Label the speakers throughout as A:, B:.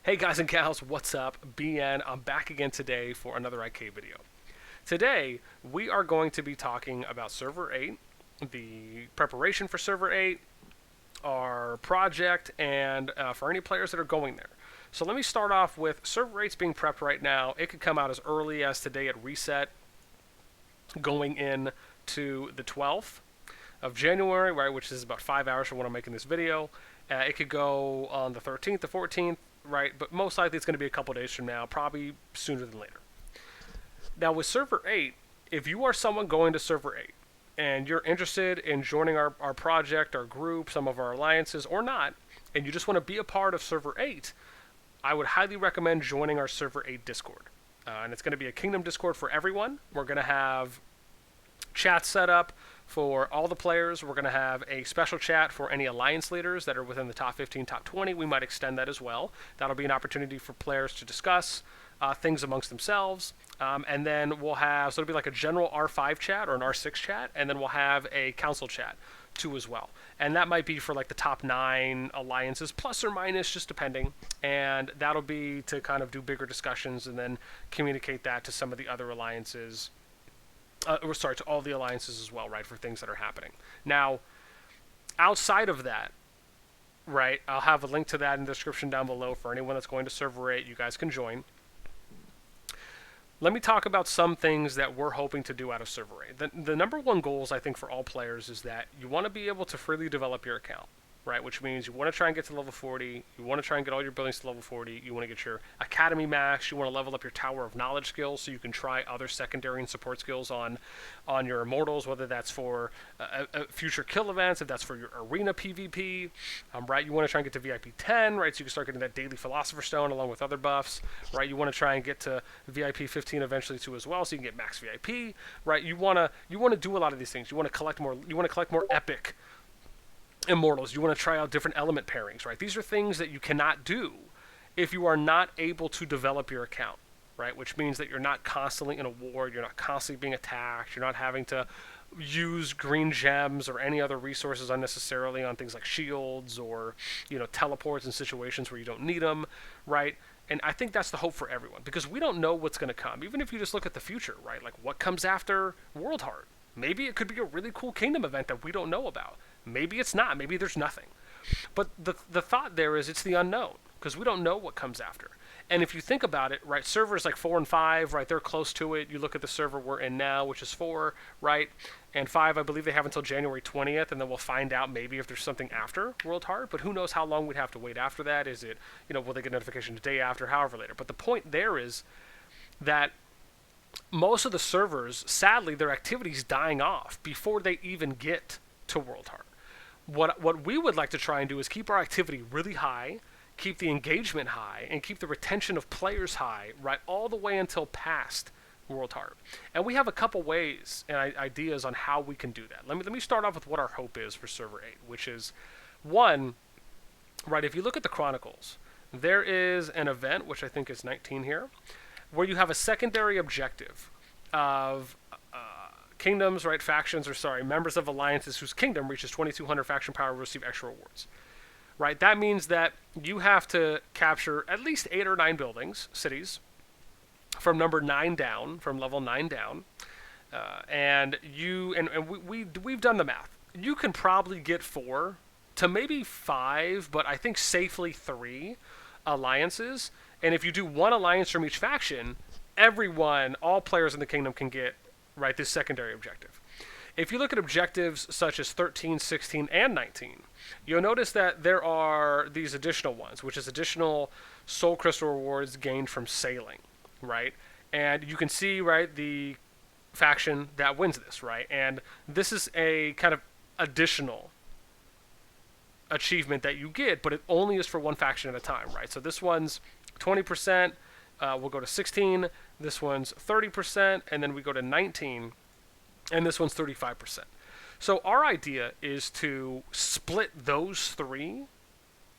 A: Hey guys and gals, what's up? BN, I'm back again today for another IK video. Today, we are going to be talking about Server 8, the preparation for Server 8, our project, and for any players that are going there. So let me start off with Server 8's being prepped right now. It could come out as early as today at reset, going in to the 12th of January, right, which is about 5 hours from when I'm making this video. It could go on the 13th, the 14th, right, but most likely it's going to be a couple days from now, probably sooner than later. Now with Server 8, if you are someone going to Server 8 and you're interested in joining our project, our group, some of our alliances, or not, and you just want to be a part of Server 8, I would highly recommend joining our Server 8 Discord. And it's going to be a Kingdom Discord for everyone. We're going to have chat set up for all the players. We're going to have a special chat for any alliance leaders that are within the top 15, top 20. We might extend that as well. That'll be an opportunity for players to discuss things amongst themselves. And then we'll have, so it'll be like a general R5 chat or an R6 chat, and then we'll have a council chat too as well. And that might be for like the top 9 alliances, plus or minus, just depending. And that'll be to kind of do bigger discussions and then communicate that to some of the other alliances. To all the alliances as well, right, for things that are happening. Now, outside of that, right, I'll have a link to that in the description down below for anyone that's going to Server 8. You guys can join. Let me talk about some things that we're hoping to do out of Server 8. The number one goals, I think, for all players is that you want to be able to freely develop your account, right, which means you want to try and get to level 40, you want to try and get all your buildings to level 40, you want to get your academy max, you want to level up your Tower of Knowledge skills so you can try other secondary and support skills on your immortals, whether that's for future kill events, if that's for your arena PvP, right, you want to try and get to VIP 10, right, so you can start getting that daily Philosopher Stone along with other buffs, right, you want to try and get to VIP 15 eventually too as well, so you can get max VIP, right, you want to do a lot of these things, you want to collect more epic immortals, you want to try out different element pairings, right? These are things that you cannot do if you are not able to develop your account, right? Which means that you're not constantly in a war, you're not constantly being attacked, you're not having to use green gems or any other resources unnecessarily on things like shields or, teleports in situations where you don't need them, right? And I think that's the hope for everyone, because we don't know what's going to come. Even if you just look at the future, right? Like, what comes after World Heart? Maybe it could be a really cool Kingdom event that we don't know about. Maybe it's not. Maybe there's nothing. But the thought there is it's the unknown, because we don't know what comes after. And if you think about it, right, servers like 4 and 5, right, they're close to it. You look at the server we're in now, which is 4, right, and 5, I believe they have until January 20th, and then we'll find out maybe if there's something after World Heart, but who knows how long we'd have to wait after that. Is it, will they get notification the day after, however later. But the point there is that most of the servers, sadly, their activity's dying off before they even get to World Heart. What we would like to try and do is keep our activity really high, keep the engagement high, and keep the retention of players high, right, all the way until past World Heart. And we have a couple ways and ideas on how we can do that. Let me start off with what our hope is for Server 8, which is, one, right, if you look at the Chronicles, there is an event, which I think is 19 here, where you have a secondary objective of kingdoms, right, members of alliances whose kingdom reaches 2,200 faction power will receive extra rewards. Right, that means that you have to capture at least 8 or 9 buildings, cities, from number 9 down, from level 9 down, and we've done the math. You can probably get 4 to maybe 5, but I think safely 3 alliances. And if you do 1 alliance from each faction, all players in the kingdom can get, right, this secondary objective. If you look at objectives such as 13, 16, and 19, you'll notice that there are these additional ones, which is additional soul crystal rewards gained from sailing, right? And you can see, right, the faction that wins this, right? And this is a kind of additional achievement that you get, but it only is for one faction at a time, right? So this one's 20%, we'll go to 16, this one's 30%, and then we go to 19, and this one's 35%. So our idea is to split those 3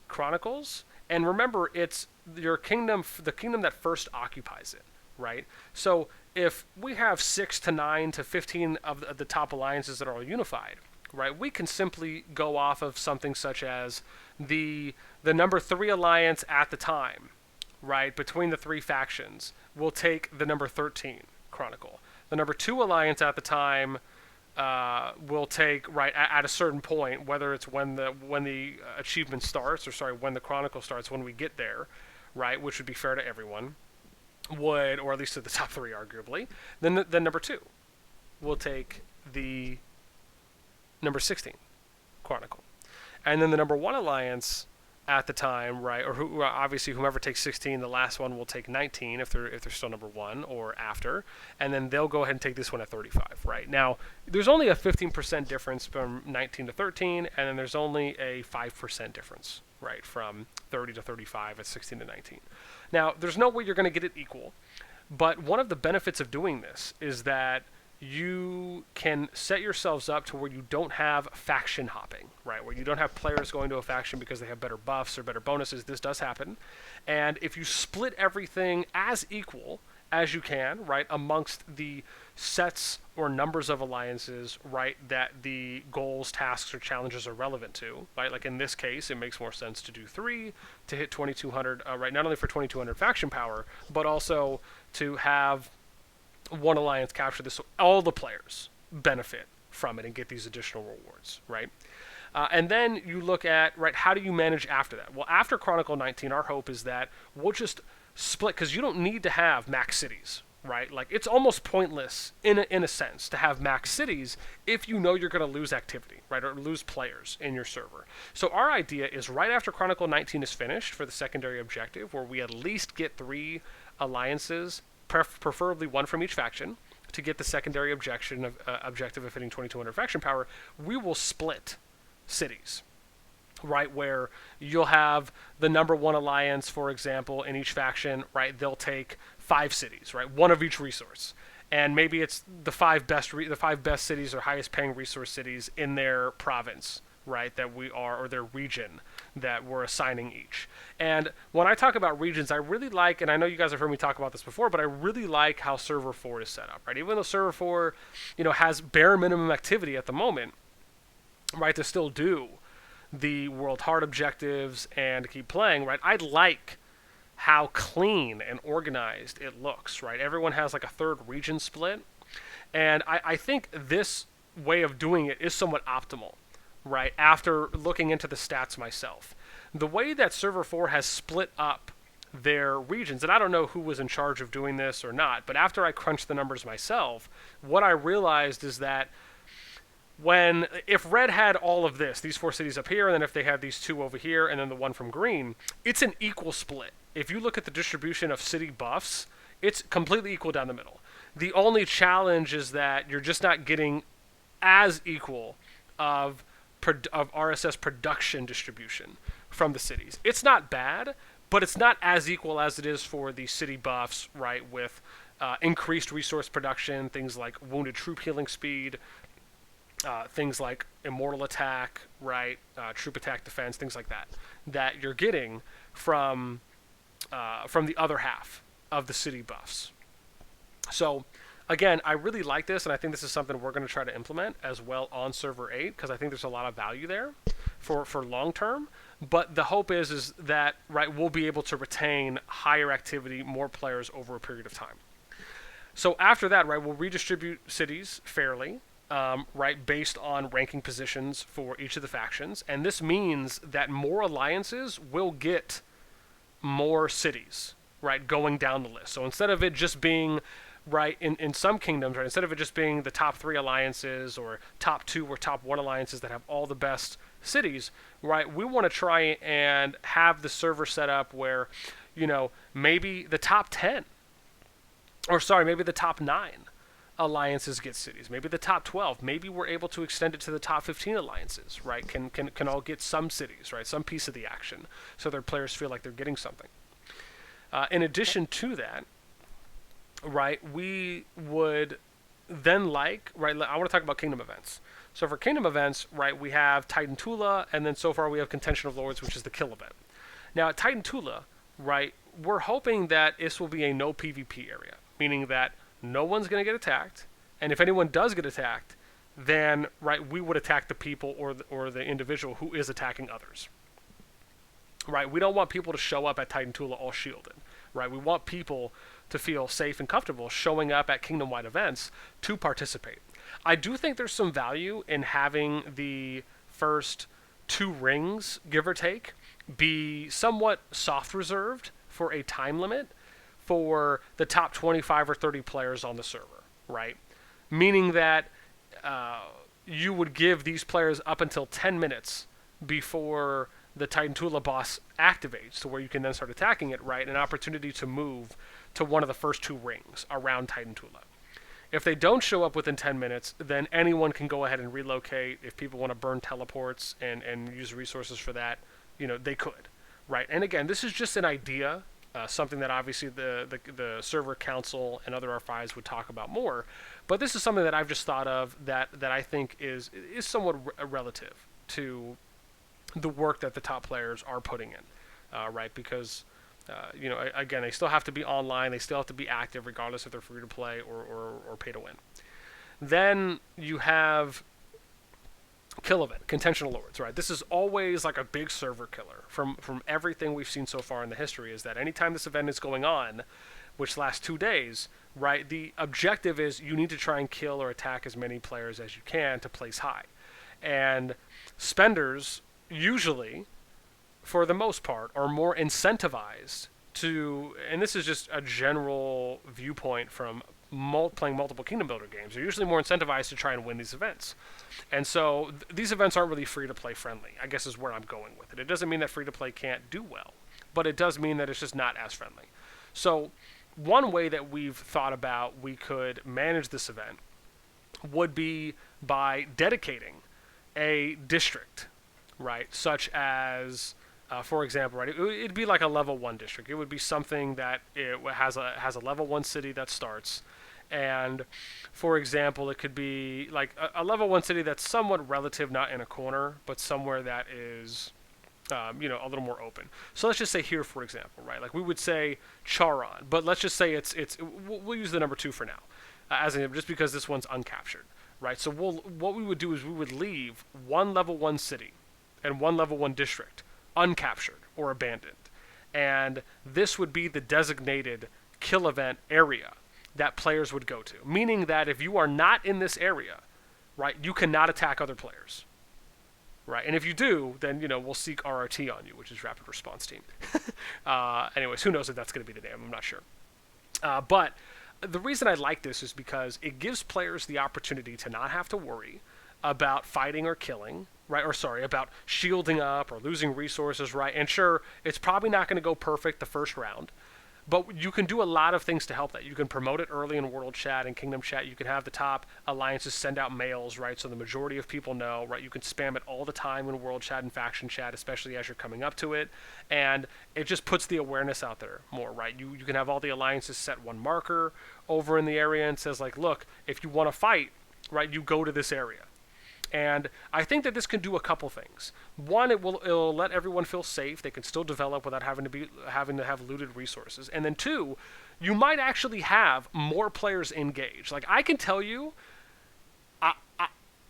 A: chronicles, and remember, it's your kingdom, the kingdom that first occupies it, right? So if we have 6 to 9 to 15 of the top alliances that are all unified, right, we can simply go off of something such as the number 3 alliance at the time, right, between the three factions will take the number 13 Chronicle. The number 2 alliance at the time will take, right, at a certain point, whether it's when the achievement starts, or sorry, when the Chronicle starts, when we get there, right, which would be fair to everyone, would, or at least to the top 3 arguably, then number 2 will take the number 16 Chronicle. And then the number 1 alliance at the time, right, or obviously whomever takes 16, the last one will take 19 if they're still number 1 or after, and then they'll go ahead and take this one at 35, right? Now, there's only a 15% difference from 19 to 13, and then there's only a 5% difference, right, from 30 to 35 at 16 to 19. Now, there's no way you're going to get it equal, but one of the benefits of doing this is that you can set yourselves up to where you don't have faction hopping, right? Where you don't have players going to a faction because they have better buffs or better bonuses. This does happen. And if you split everything as equal as you can, right, amongst the sets or numbers of alliances, right, that the goals, tasks, or challenges are relevant to, right? Like in this case, it makes more sense to do 3 to hit 2200, right, not only for 2200 faction power, but also to have one alliance capture this, so all the players benefit from it and get these additional rewards, right? And then you look at, right, how do you manage after that? Well, after Chronicle 19, our hope is that we'll just split, because you don't need to have max cities, right? Like, it's almost pointless, in a sense, to have max cities if you know you're going to lose activity, right, or lose players in your server. So our idea is right after Chronicle 19 is finished for the secondary objective, where we at least get 3 alliances, preferably 1 from each faction, to get the secondary objective of hitting 2200 faction power, we will split cities, right, where you'll have the number 1 alliance, for example, in each faction, right, they'll take 5 cities, right, 1 of each resource, and maybe it's the 5 best cities or highest paying resource cities in their province, right, that we are, or their region that we're assigning each. And when I talk about regions, I really like, and I know you guys have heard me talk about this before, but I really like how Server 4 is set up, right? Even though Server 4, has bare minimum activity at the moment, right, to still do the World Heart objectives and to keep playing, right, I like how clean and organized it looks, right? Everyone has like a 3rd region split, and I think this way of doing it is somewhat optimal, right, after looking into the stats myself. The way that Server 4 has split up their regions, and I don't know who was in charge of doing this or not, but after I crunched the numbers myself, what I realized is that if Red had all of this, these 4 cities up here, and then if they had these 2 over here, and then the 1 from Green, it's an equal split. If you look at the distribution of city buffs, it's completely equal down the middle. The only challenge is that you're just not getting as equal of RSS production distribution from the cities. It's not bad, but it's not as equal as it is for the city buffs, right, with increased resource production, things like wounded troop healing speed, things like immortal attack, right, troop attack defense, things like that you're getting from the other half of the city buffs. So again, I really like this, and I think this is something we're going to try to implement as well on Server 8, because I think there's a lot of value there for long term. But the hope is that, right, we'll be able to retain higher activity, more players over a period of time. So after that, right, we'll redistribute cities fairly, right, based on ranking positions for each of the factions. And this means that more alliances will get more cities, right, going down the list. So instead of it just being, right, in some kingdoms, right, instead of it just being the top 3 alliances or top 2 or top 1 alliances that have all the best cities, right, we want to try and have the server set up where, maybe the top 10, or sorry, maybe the top 9 alliances get cities, maybe the top 12, maybe we're able to extend it to the top 15 alliances, right, can all get some cities, right, some piece of the action, so their players feel like they're getting something. In addition to that, right, we would then right, I want to talk about kingdom events. So for kingdom events, right, we have Titan Tula, and then so far we have Contention of Lords, which is the kill event. Now at Titan Tula, right, we're hoping that this will be a no PvP area, meaning that no one's going to get attacked, and if anyone does get attacked, then, right, we would attack the people or the individual who is attacking others. right? We don't want people to show up at Titan Tula all shielded, right? We want people to feel safe and comfortable showing up at kingdom-wide events to participate. I do think there's some value in having the first 2 rings, give or take, be somewhat soft reserved for a time limit for the top 25 or 30 players on the server, right? Meaning that you would give these players up until 10 minutes before the Titan Tula boss activates to where you can then start attacking it, right? An opportunity to move to one of the first 2 rings around Titan Tula. If they don't show up within 10 minutes, then anyone can go ahead and relocate. If people want to burn teleports and use resources for that, they could, right? And again, this is just an idea, something that obviously the server council and other R5s would talk about more. But this is something that I've just thought of that I think is somewhat relative to the work that the top players are putting in, right? Because again, they still have to be online. They still have to be active, regardless if they're free to play or pay to win. Then you have kill event, contention lords, right? This is always like a big server killer. From everything we've seen so far in the history, is that anytime this event is going on, which lasts 2 days, right? The objective is you need to try and kill or attack as many players as you can to place high, and spenders usually, for the most part, are more incentivized to, and this is just a general viewpoint from playing multiple Kingdom Builder games, they're usually more incentivized to try and win these events. And so these events aren't really free-to-play friendly, I guess is where I'm going with it. It doesn't mean that free-to-play can't do well, but it does mean that it's just not as friendly. So one way that we've thought about we could manage this event would be by dedicating a district, right, such as for example, right, it'd be like a level 1 district. It would be something that it has a level 1 city that starts, and for example, it could be like a level 1 city that's somewhat relative, not in a corner, but somewhere that is, a little more open. So let's just say here, for example, right, like we would say Charon, but let's just say we'll use the number 2 for now, just because this one's uncaptured, right? So what we would do is we would leave 1 level 1 city and 1 level 1 district uncaptured or abandoned, and this would be the designated kill event area that players would go to, meaning that if you are not in this area, right, you cannot attack other players, right? And if you do, then we'll seek RRT on you, which is Rapid Response Team. Anyways, who knows if that's going to be the name, I'm not sure. But the reason I like this is because it gives players the opportunity to not have to worry about fighting or killing, right? Or sorry, about shielding up or losing resources, right? And sure, it's probably not going to go perfect the first round, but you can do a lot of things to help that. You can promote it early in World Chat and Kingdom Chat. You can have the top alliances send out mails, right? So the majority of people know, right? You can spam it all the time in World Chat and Faction Chat, especially as you're coming up to it. And it just puts the awareness out there more, right? You can have all the alliances set one marker over in the area and says, like, look, if you want to fight, right, you go to this area. And I think that this can do a couple things. One, it'll let everyone feel safe. They can still develop without having to have looted resources. And then 2, you might actually have more players engaged. Like, I can tell you,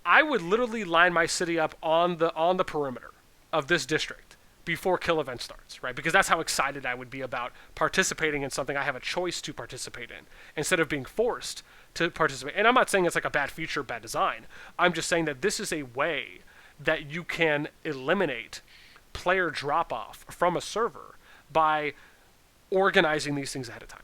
A: I would literally line my city up on the perimeter of this district before kill event starts, right? Because that's how excited I would be about participating in something I have a choice to participate in, instead of being forced to participate. And I'm not saying it's like a bad feature, bad design. I'm just saying that this is a way that you can eliminate player drop-off from a server by organizing these things ahead of time,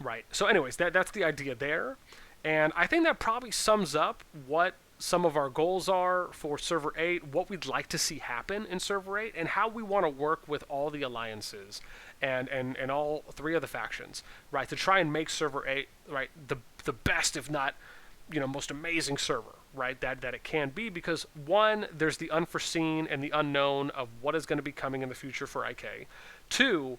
A: right? So anyways, that's the idea there. And I think that probably sums up what some of our goals are for Server 8, what we'd like to see happen in Server 8, and how we want to work with all the alliances and all 3 of the factions, right, to try and make Server 8, right, the best, if not, most amazing server, right, that it can be, because 1, there's the unforeseen and the unknown of what is going to be coming in the future for IK. 2,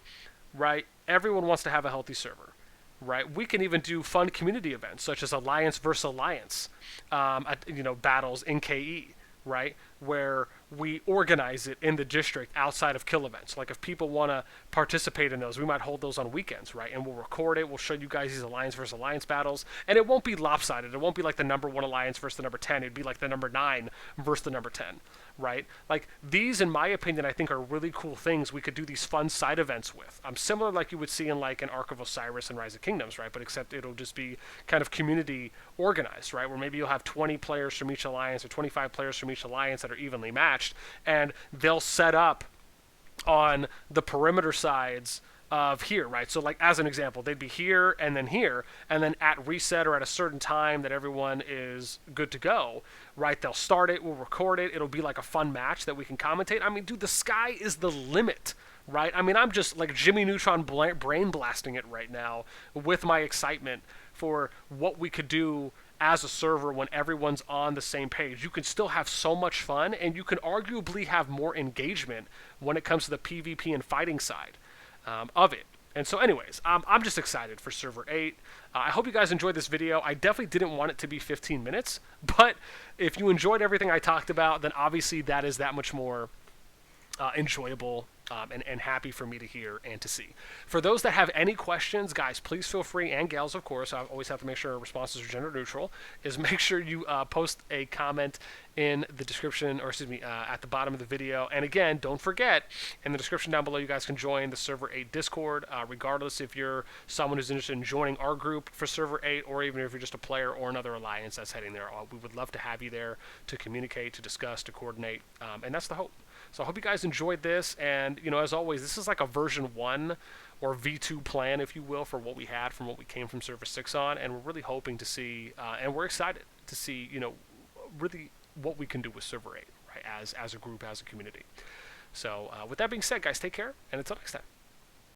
A: right, everyone wants to have a healthy server. Right, we can even do fun community events such as Alliance versus Alliance, battles in KE, right? where we organize it in the district outside of kill events. Like if people want to participate in those, we might hold those on weekends, right? And we'll record it. We'll show you guys these alliance versus alliance battles, and it won't be lopsided. It won't be like the number 1 alliance versus the number 10. It'd be like the number 9 versus the number 10, right? Like these, in my opinion, I think are really cool things we could do these fun side events with. Similar like you would see in like an Ark of Osiris and Rise of Kingdoms, right? But except it'll just be kind of community organized, right? Where maybe you'll have 20 players from each alliance or 25 players from each alliance that are evenly matched, and they'll set up on the perimeter sides of here, right? So like as an example, they'd be here, and then at reset or at a certain time that everyone is good to go, right? They'll start it, we'll record it, it'll be like a fun match that we can commentate. I mean, dude, the sky is the limit, right? I mean, I'm just like Jimmy Neutron brain blasting it right now with my excitement for what we could do as a server when everyone's on the same page. You can still have so much fun, and you can arguably have more engagement when it comes to the PvP and fighting side of it. And so anyways, I'm just excited for Server 8. I hope you guys enjoyed this video. I definitely didn't want it to be 15 minutes, but if you enjoyed everything I talked about, then obviously that is that much more enjoyable and happy for me to hear and to see. For those that have any questions, guys, please feel free, and gals, of course, I always have to make sure responses are gender neutral, is make sure you post a comment in the description, or excuse me, at the bottom of the video. And again, don't forget, in the description down below, you guys can join the Server 8 Discord, regardless if you're someone who's interested in joining our group for Server 8, or even if you're just a player or another alliance that's heading there. We would love to have you there to communicate, to discuss, to coordinate, and that's the hope. So I hope you guys enjoyed this, and, you know, as always, this is like a version 1 or V2 plan, if you will, for what we had from what we came from Server 6 on, and we're really hoping to see, and we're excited to see, you know, really what we can do with Server 8, right, as a group, as a community. So with that being said, guys, take care, and until next time.